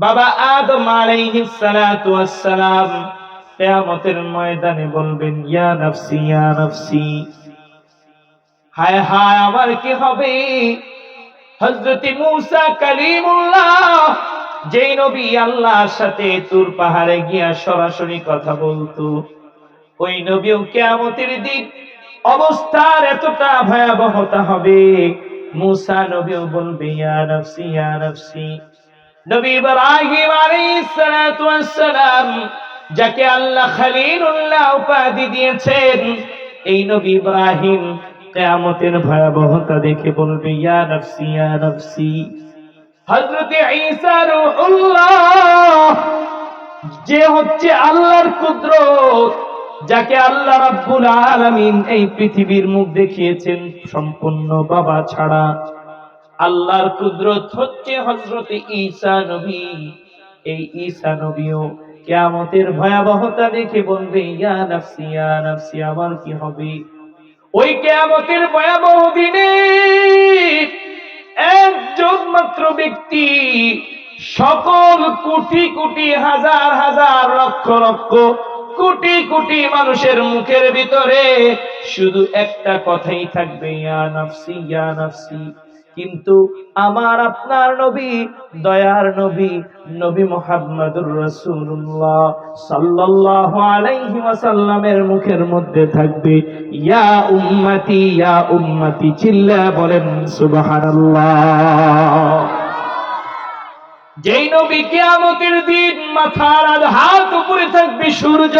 বাবা আদম আলাইহিস সালাতু ওয়াস সালাম কিয়ামতের ময়দানে বলবেন, ইয়া নাফসি ইয়া নাফসি, হায় হায় আমার কি হবে। হযরত মূসা কালিমুল্লাহ, যেই নবী আল্লাহর সাথে তুর পাহাড়ে গিয়া সরাসরি কথা বলতো, ওই নবীও কিয়ামতের দিন অবস্থার এতটা ভয়াবহতা হবে, মূসা নবীও বলবে ইয়া নাফসি ইয়া নাফসি। নবী ইব্রাহিম আলাইহিস সালাতু ওয়াস সালাম, যাকে আল্লাহ খলিলুল্লাহ উপাধি দিয়েছেন, এই নবী ইব্রাহিম কিয়ামতের ভয়াবহতা দেখে বলবে ইয়া নাফসি ইয়া নাফসি। হযরত ঈসা রূহুল্লাহ, যে হচ্ছে আল্লাহর কুদরত, যাকে আল্লাহ রাব্বুল আলামিন এই পৃথিবীর মুখ দেখিয়েছেন সম্পূর্ণ বাবা ছাড়া, আল্লাহর কুদরত হচ্ছে হযরত ঈসা নবী। এই ঈসা নবীও কিয়ামতের ভয়াবহতা দেখে বলবে ইয়া নাফসি ইয়া নাফসি, আমার কি হবে। ওই কিয়ামতের ভয়াবহ দিনে একজন মাত্র ব্যক্তি সকল কোটি কোটি হাজার হাজার লক্ষ লক্ষ কোটি কোটি মানুষের মুখের ভিতরে শুধু একটা কথাই থাকবে, ইয়া নাফসি ইয়া নাফসি। কিন্তু আমার আপনার নবী, দয়ার নবী, নবী মুহাম্মদুর রাসূলুল্লাহ সাল্লাল্লাহু আলাইহি ওয়াসাল্লামের মুখের মধ্যে থাকবে ইয়া উম্মতি, চিল্লা বলেন সুবহানাল্লাহ। যেই নবী কিয়ামতের দিন মাথার আধা উপরে থাকবে সূর্য,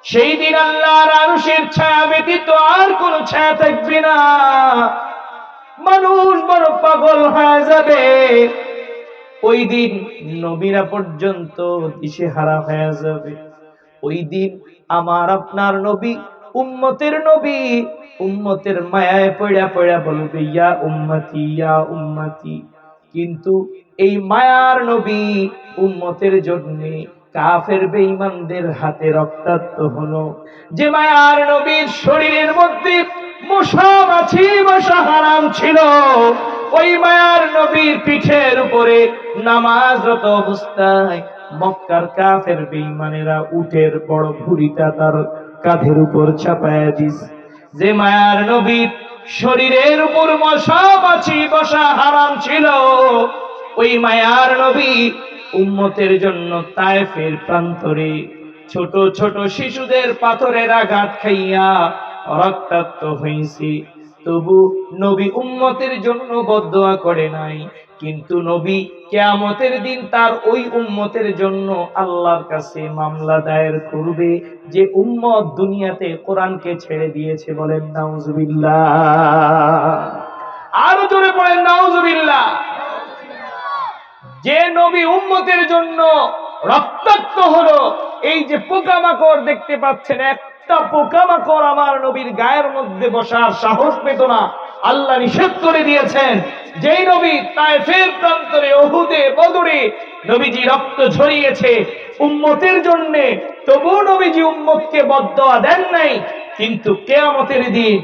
সেই দিন আল্লাহর আরশের ছায়া ব্যতীত আর কোন ছায়া থাকবে না। মানুষ বড় পাগল হয়ে যাবে। ওই দিন নবীরা পর্যন্ত দিশেহারা হয়ে যাবে। ওই দিন আমার আপনার নবী, উম্মতের নবী, উম্মতের মায়ায় পড়া পড়া বলবে ইয়া উম্মতি। কিন্তু এই মায়ার নবী উম্মতের জন্য কাফের বেঈমানদের হাতে রক্তাক্ত হলো। যে মায়ার নবীর শরীরের মধ্যে মশা মাছি বসা হারাম ছিল, ওই মায়ার নবীর পিঠের উপরে নামাজরত অবস্থায় মক্কার কাফের বেঈমানেরা উটের বড় ভুঁড়িটা তার কাঁধের উপর চাপায়া দিস। যে মায়ার নবীর শরীরের উপর মশা মাছি বসা হারাম ছিল, ওই মায়ার নবী উম্মতের জন্য তায়েফের প্রান্তরে ছোট ছোট শিশুদের পাথরের আঘাত খাইয়া রক্তাক্ত হয়েছে। তবু নবী উম্মতের জন্য বদদোয়া করে নাই। কিন্তু নবী কিয়ামতের দিন তার ওই উম্মতের জন্য আল্লাহর কাছে মামলা দায়ের করবে, যে উম্মত দুনিয়াতে কোরআনকে ছেড়ে দিয়েছে। বলেন নাউজুবিল্লাহ। আরো জোরে বলেন নাউজুবিল্লাহ। যে নবী উম্মতের জন্য রক্তাক্ত হলো, এই যে পোকামাকড় দেখতে পাচ্ছেন, একটা পোকামাকড় আমার নবীর গায়ের মধ্যে বসার সাহস পেত না, আল্লাহ নিষেধ করে দিয়েছেন। যেই নবী তায়েফের প্রান্তরে, উহুদে, বদরে নবীজি রক্ত ঝরিয়েছে উম্মতের জন্য, তবু নবীজি উম্মতকে বদদোয়া দেন নাই। কিন্তু কিয়ামতের দিন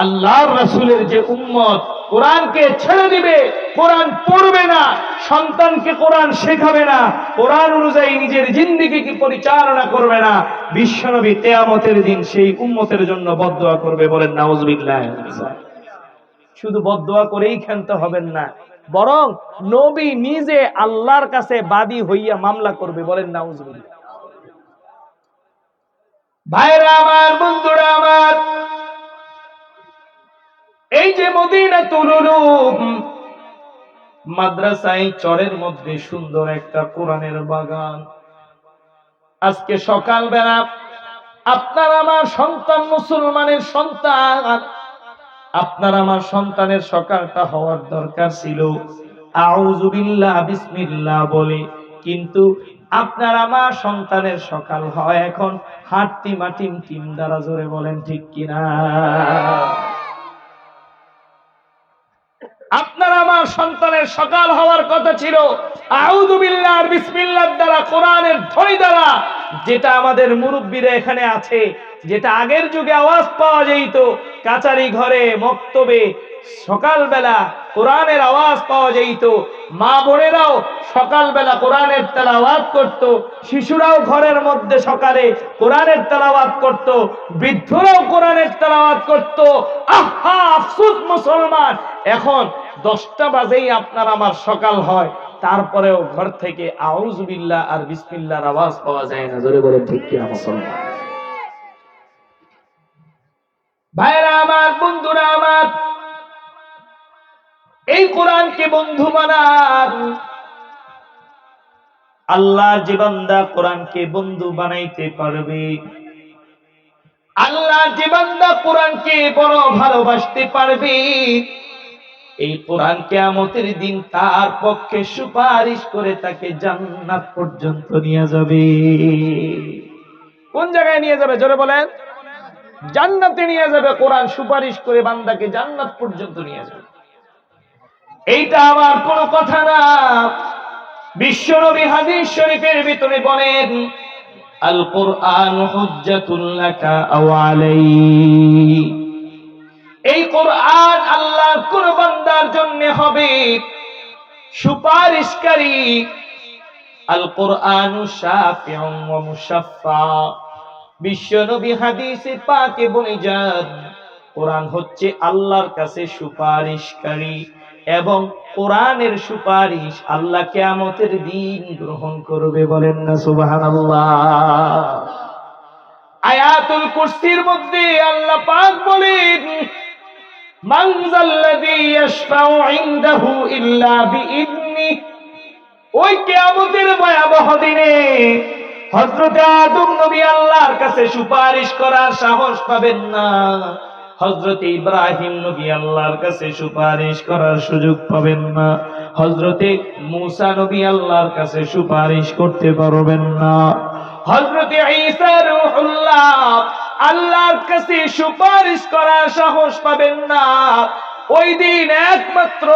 আল্লাহর রাসূলের যে উম্মত কোরআনকে ছেড়ে দিবে, কোরআন পড়বে না, সন্তানকে কোরআন শেখাবে না, কোরআন অনুযায়ী নিজের জিন্দেগিকে পরিচালনা করবে না, বিশ্বনবী কিয়ামতের দিন সেই উম্মতের জন্য বদদোয়া করবে। বলেন নাউজুবিল্লাহ। শুধু বদদোয়া করেই ক্ষান্ত হবেন না, বরং নবী নিজে আল্লাহর কাছে বাদী হইয়া মামলা করবে। বলেন নাউজুবিল্লাহ। ভাইরা আমার, বন্ধুরা আমার, এই যে মদিনাতুল উলুম মাদ্রাসায় চরের মধ্যে সুন্দর একটা কোরআনের বাগান। আজকে সকালবেলা আপনার আমার সন্তান, মুসলমানের সন্তান, আপনার আমার সন্তানের সকালটা হওয়ার দরকার ছিল আউযু বিল্লাহ বিসমিল্লাহ বলে, কিন্তু আপনার আমার সন্তানের সকাল হয় এখন হাট্টি মাটিম টিম দ্বারা। জোরে বলেন ঠিক কিনা। আপনার আমার সন্তানের সকাল হওয়ার কথা ছিল আউযু বিল্লাহ বিসমিল্লাহর দ্বারা, কোরআনের ধ্বনি দ্বারা, যেটা আমাদের মুরব্বীরা এখানে আছে, যেটা আগের যুগে আওয়াজ পাওয়া যেত কাচারি ঘরে, মক্তবে, সকালবেলা কোরআনের আওয়াজ পাওয়া যেত, মা বোনেরাও সকালবেলা কোরআনের তেলাওয়াত করত, শিশুরাও ঘরের মধ্যে সকালে কোরআনের তেলাওয়াত করত, বৃদ্ধরাও কোরআনের তেলাওয়াত করত। আহা আফসোস মুসলমান, এখন 10টা বাজেই আপনার আমার সকাল হয়, তারপরেও ঘর থেকে আউযু বিল্লাহ আর বিসমিল্লাহর আওয়াজ পাওয়া যায় না। জোরে বলেন ঠিক কিনা মুসলমান? ভাইরা আমার, বন্ধুরা আমার, এই কোরআনকে বন্ধু বানান। আল্লাহ যে বান্দা কোরআনকে বন্ধু বানাইতে পারবে, আল্লাহ যে বান্দা কোরআনকে বড় ভালোবাসতে পারবে, এই কোরআন কিয়ামতের দিন তার পক্ষে সুপারিশ করে তাকে জান্নাত পর্যন্ত নিয়ে যাবে। কোন জায়গায় নিয়ে যাবে? জোরে বলেন। জান্নাতে নিয়ে যাবে। কোরআন সুপারিশ করে বান্দাকে জান্নাত পর্যন্ত নিয়ে যাবে। এইটা আমার কোনো কথা না। বিশ্বনবী হাদিস শরীফের ভিতরে বলেন, আল কোরআন হুজ্জাতুল লাকা আও আলাইক। এই কোরআন আল্লাহর কোন বান্দার জন্য হবে সুপারিশকারী। আল কোরআনু শাফিউন ওয়া মুশাফফা। বিশ্বনবী হাদিসে পাকে বলে যান, কোরআন হচ্ছে আল্লাহর কাছে সুপারিশকারী এবং কোরআনের সুপারিশ আল্লাহ কিয়ামতের দিন গ্রহণ করবে। বলেন না সুবহানাল্লাহ। আয়াতুল কুরসির মধ্যে আল্লাহ পাক বলেন, মান যাল্লাযী ইয়াশফাউ ইনদাহু ইল্লা বিইذনিহি। ওই কিয়ামতের ভয়াবহ দিনে হযরত আদম নবী আল্লাহর কাছে সুপারিশ করার সাহস পাবেন না, হযরত ইব্রাহিম নবী আল্লাহর কাছে সুপারিশ করার সুযোগ পাবেন না, হযরত মূসা নবী আল্লাহর কাছে সুপারিশ করতে পারবেন না, হযরত ঈসা রূহুল্লাহ আল্লাহর কাছে সুপারিশ করার সাহস পাবেন না। ওই দিন একমাত্র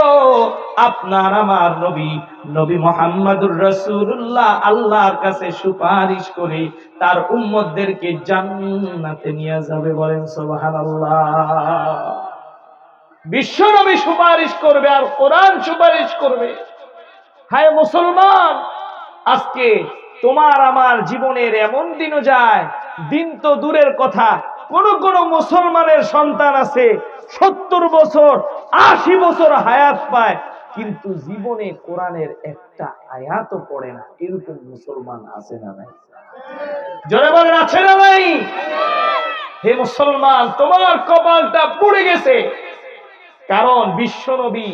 আপনার আমার নবী নবী মুহাম্মদুর রাসূলুল্লাহ আল্লাহর কাছে সুপারিশ করে তার উম্মতদেরকে জান্নাতে নিয়ে যাবে। বলেন সুবহানাল্লাহ। বিশ্ব নবী সুপারিশ করবে আর কোরআন সুপারিশ করবে। হায় মুসলমান, আজকে তোমার আমার জীবনের এমন দিনও যায়, দিন তো দূরের কথা, কোন কোন মুসলমানের সন্তান আছে 70 বছর 80 বছর হায়াত পায়, কিন্তু জীবনে কোরআনের একটা আয়াতও পড়ে না। এরকম মুসলমান আছে না নাই? জোরে বলেন, আছে না নাই? হে মুসলমান, তোমার কপালটা পুড়ে গেছে, কারণ বিশ্বনবী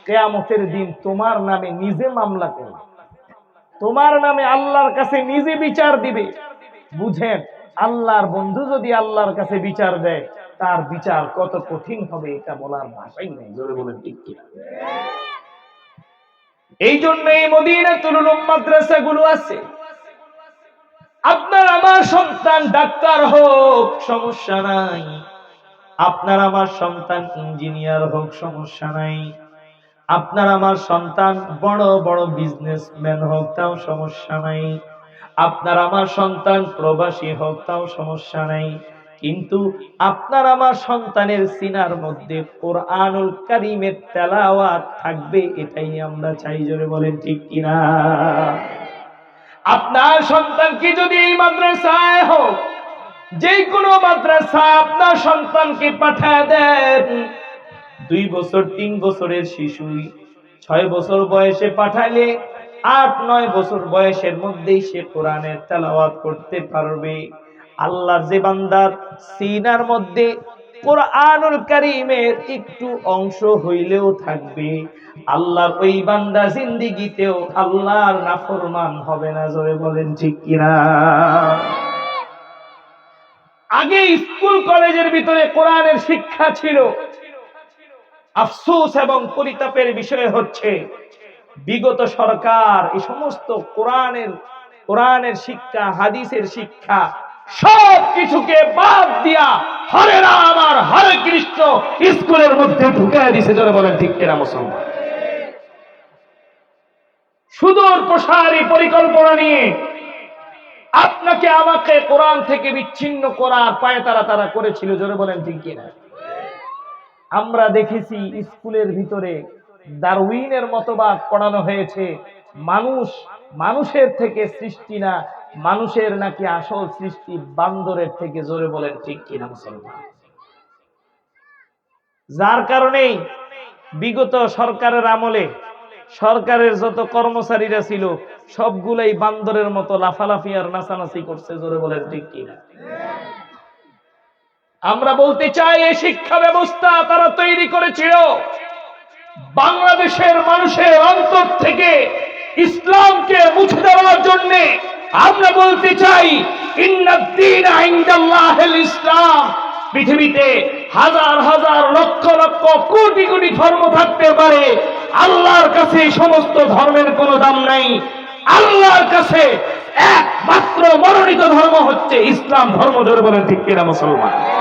কিয়ামতের দিন তোমার নামে নিজে মামলা করবে, তোমার নামে আল্লাহর কাছে নিজে বিচার দিবে। বুঝেন, আল্লাহর বন্ধু যদি আল্লাহর কাছে বিচার দেয়, তার বিচার কত কঠিন হবে এটা বলার ভাষাই নেই। জোরে বলেন ঠিক কিনা? এই জন্য এই মদিনাতুল উলুম মাদ্রাসাগুলো আছে। আপনার আমার সন্তান ডাক্তার হোক, সমস্যা নাই। আপনার আমার সন্তান ইঞ্জিনিয়ার হোক, সমস্যা নাই। আপনার আমার সন্তান বড় বড় বিজনেসম্যান হোক, তাও সমস্যা নাই। আপনার আমার সন্তান প্রবাসী হোক, তাও সমস্যা নাই। কিন্তু আপনার আমার সন্তানের সিনার মধ্যে কোরআনুল কারীমের তেলাওয়াত থাকবে, এটাই আমরা চাই। জোরে বলেন ঠিক কিনা? আপনার সন্তানকে যদি এই মাদ্রাসায় হোক, যে কোনো মাদ্রাসায় আপনার সন্তানকে পাঠায় দেন, 2 বছর 3 বছরের শিশুই 6 বছর বয়সে পাঠালে 8-9 বছর বয়সের মধ্যেই সে কোরআনের তেলাওয়াত করতে পারবে। আল্লাহর যে বান্দার সিনার মধ্যে কোরআনুল কারীমের একটু অংশ হইলেও থাকবে, আল্লাহর ওই বান্দা জিন্দেগিতেও আল্লাহর নাফরমান হবে না। জোরে বলেন ঠিক কিনা? আগে স্কুল কলেজের ভিতরে কোরআনের শিক্ষা ছিল। আফসোস এবং পরিতাপের বিষয় হচ্ছে, বিগত সরকার এই সমস্ত কোরআনের শিক্ষা, হাদিসের শিক্ষা সব কিছুকে বাদ দিয়া হরে রাম আর হরে কৃষ্ণ স্কুলের মধ্যে ঢুকিয়ে দিয়েছে। জোরে বলেন ঠিক কিনা মুসলমান? সুদূর প্রসারী পরিকল্পনা নিয়ে আপনাকে আমাকে কোরআন থেকে বিচ্ছিন্ন করার পায়তারা তারা করেছিল। জোরে বলেন ঠিক কিনা? আমরা দেখেছি স্কুলের ভিতরে ডারউইনের মতবাদ পড়ানো হয়েছে, মানুষ মানুষের থেকে সৃষ্টি না, মানুষের নাকি আসল সৃষ্টি বান্দরের থেকে। জোরে বলেন ঠিক কিনা মুসলমান? যার কারণেই বিগত সরকারের আমলে সরকারের যত কর্মচারীরা ছিল সবগুলাই বান্দরের মতো লাফালাফি আর নাচানাচি করছে। জোরে বলেন ঠিক কিনা? আমরা বলতে চাই এই শিক্ষা ব্যবস্থা তারা তৈরি করেছিল বাংলাদেশের মানুষের অন্তর থেকে ইসলামকে মুছে দেওয়ার জন্য। আমরা বলতে চাই ইন্নাদ-দীন ইনদাল্লাহিল ইসলাম। পৃথিবীতে হাজার হাজার লক্ষ লক্ষ কোটি কোটি ধর্ম থাকতে পারে, আল্লাহর কাছে সমস্ত ধর্মের কোনো দাম নাই। আল্লাহর কাছে একমাত্র মনোনীত ধর্ম হচ্ছে ইসলাম ধর্ম। ধরে বলেন ঠিক কিনা মুসলমান?